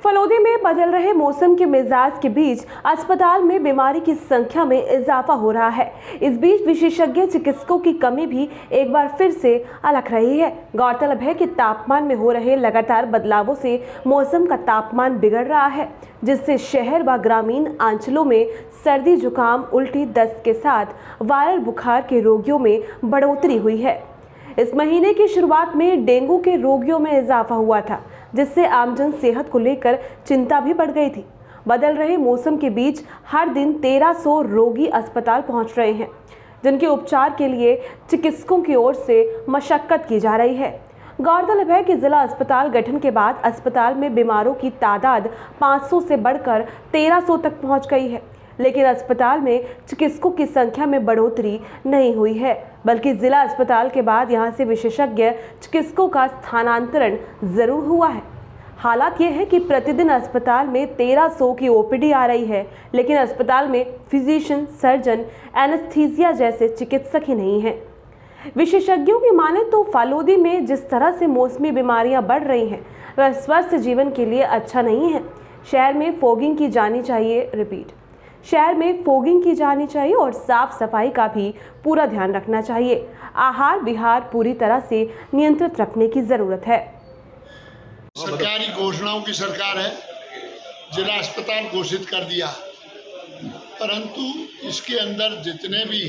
फलोदी में बदल रहे मौसम के मिजाज के बीच अस्पताल में बीमारी की संख्या में इजाफा हो रहा है। इस बीच विशेषज्ञ चिकित्सकों की कमी भी एक बार फिर से अलग रही है। गौरतलब है कि तापमान में हो रहे लगातार बदलावों से मौसम का तापमान बिगड़ रहा है, जिससे शहर व ग्रामीण अंचलों में सर्दी, जुकाम, उल्टी, दस्त के साथ वायरल बुखार के रोगियों में बढ़ोतरी हुई है। इस महीने की शुरुआत में डेंगू के रोगियों में इजाफा हुआ था, जिससे आमजन सेहत को लेकर चिंता भी बढ़ गई थी। बदल रहे मौसम के बीच हर दिन 1300 रोगी अस्पताल पहुंच रहे हैं, जिनके उपचार के लिए चिकित्सकों की ओर से मशक्कत की जा रही है। गौरतलब है कि जिला अस्पताल गठन के बाद अस्पताल में बीमारों की तादाद 500 से बढ़कर 1300 तक पहुंच गई है, लेकिन अस्पताल में चिकित्सकों की संख्या में बढ़ोतरी नहीं हुई है, बल्कि जिला अस्पताल के बाद यहां से विशेषज्ञ चिकित्सकों का स्थानांतरण जरूर हुआ है। हालात यह है कि प्रतिदिन अस्पताल में 1300 की ओपीडी आ रही है, लेकिन अस्पताल में फिजिशियन, सर्जन, एनेस्थीसिया जैसे चिकित्सक ही नहीं हैं। विशेषज्ञों की माने तो फलोदी में जिस तरह से मौसमी बीमारियां बढ़ रही हैं, वह स्वस्थ जीवन के लिए अच्छा नहीं है। शहर में फोगिंग की जानी चाहिए और साफ सफाई का भी पूरा ध्यान रखना चाहिए। आहार विहार पूरी तरह से नियंत्रित रखने की जरूरत है। सरकारी घोषणाओं की सरकार है, जिला अस्पताल घोषित कर दिया, परंतु इसके अंदर जितने भी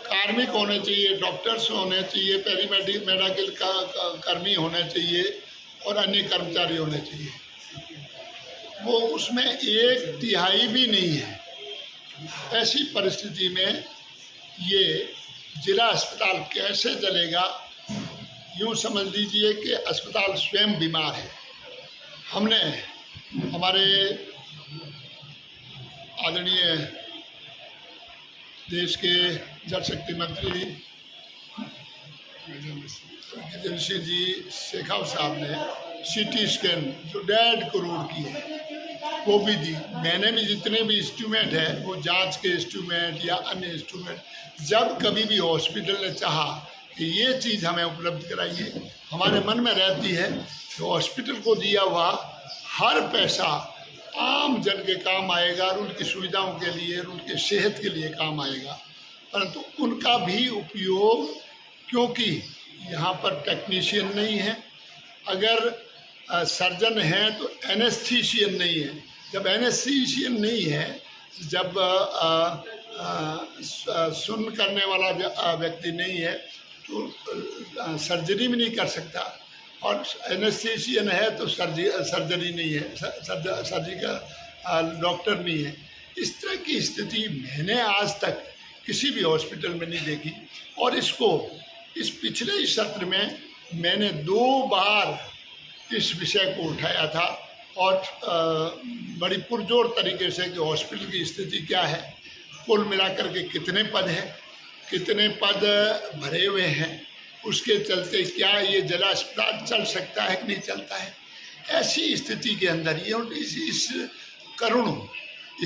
कार्मिक होने चाहिए, डॉक्टर्स होने चाहिए, मेडिकल कर्मी होने चाहिए और अन्य कर्मचारी होने चाहिए, वो उसमें 1/3 भी नहीं है। ऐसी परिस्थिति में ये जिला अस्पताल कैसे चलेगा? यूँ समझ लीजिए कि अस्पताल स्वयं बीमार है। हमने हमारे आदरणीय देश के जल शक्ति मंत्री गजेंद्र सिंह जी शेखावत साहब ने CT स्कैन जो 1.5 करोड़ की है वो भी दी। मैंने भी जितने भी इंस्ट्रूमेंट है, वो जांच के इंस्ट्रूमेंट या अन्य इंस्ट्रूमेंट, जब कभी भी हॉस्पिटल ने चाहा कि ये चीज़ हमें उपलब्ध कराइए, हमारे मन में रहती है तो हॉस्पिटल को दिया हुआ हर पैसा आम जन के काम आएगा और उनकी सुविधाओं के लिए, उनके सेहत के लिए काम आएगा। परंतु उनका भी उपयोग, क्योंकि यहाँ पर टेक्नीशियन नहीं है, अगर सर्जन हैं तो एनेस्थीसियन नहीं है। जब एनेस्थीसियन नहीं है, जब सुन्न करने वाला व्यक्ति नहीं है तो सर्जरी भी नहीं कर सकता, और एनेस्थीसियन है तो सर्जरी नहीं है, सर्जरी का डॉक्टर नहीं है। इस तरह की स्थिति मैंने आज तक किसी भी हॉस्पिटल में नहीं देखी। और इस पिछले ही सत्र में मैंने 2 बार इस विषय को उठाया था और बड़ी पुरजोर तरीके से कि हॉस्पिटल की स्थिति क्या है, कुल मिलाकर के कितने पद हैं, कितने पद भरे हुए हैं, उसके चलते क्या ये जिला अस्पताल चल सकता है कि नहीं चलता है। ऐसी स्थिति के अंदर ये इस करुण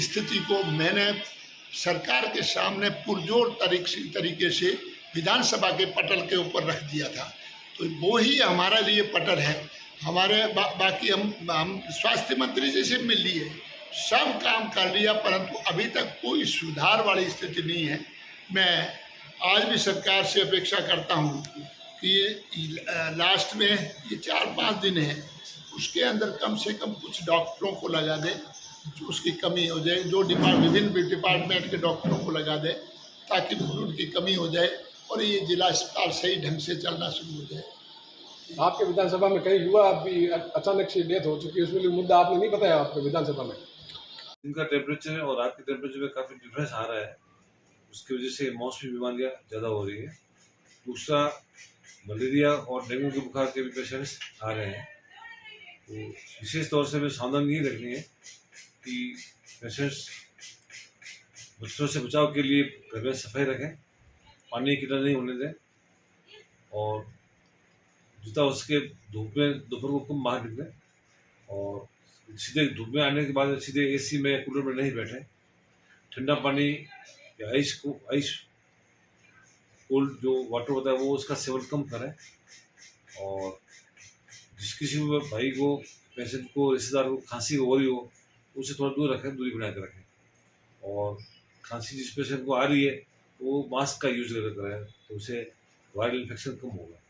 स्थिति को मैंने सरकार के सामने पुरजोर तरीके से विधानसभा के पटल के ऊपर रख दिया था। तो वो ही हमारा लिए पटल है। हमारे बाकी हम स्वास्थ्य मंत्री जैसे मिल लिए, सब काम कर लिया, परंतु अभी तक कोई सुधार वाली स्थिति नहीं है। मैं आज भी सरकार से अपेक्षा करता हूँ कि लास्ट में ये 4-5 दिन है, उसके अंदर कम से कम कुछ डॉक्टरों को लगा दे, जो उसकी कमी हो जाए, जो विभिन्न डिपार्टमेंट के डॉक्टरों को लगा दे, ताकि उनकी कमी हो जाए और ये जिला अस्पताल सही ढंग से चलना शुरू हो जाए। आपके विधानसभा में कई युवा अभी अचानक से डेथ हो चुकी है, उसमें मुद्दा आपने नहीं बताया आपके विधानसभा में? इनका टेम्परेचर और रात के टेम्परेचर में काफ़ी डिफरेंस आ रहा है, उसकी वजह से मौसमी बीमारियां ज़्यादा हो रही है। दूसरा, मलेरिया और डेंगू के बुखार के भी पेशेंट्स आ रहे हैं। तो विशेष तौर से हमें सावधानी ये रखनी है कि पेशेंट्स मच्छरों से बचाव के लिए घर में सफाई रखें, पानी कीड़ा नहीं होने दें, और जितना हो सके धूप में दोपहर को कम बाहर निकलें, और सीधे धूप में आने के बाद सीधे AC में, कूलर में नहीं बैठें। ठंडा पानी या आइस कोल्ड जो वाटर होता है वो उसका सेवन कम करें। और किसी भी भाई को पेशेंट को, रिश्तेदार को खांसी हो रही हो, उससे थोड़ा दूर रखें, दूरी बना के रखें। और खांसी जिस पेशेंट को आ रही है वो मास्क का यूज करें, तो उससे वायरल इन्फेक्शन कम होगा।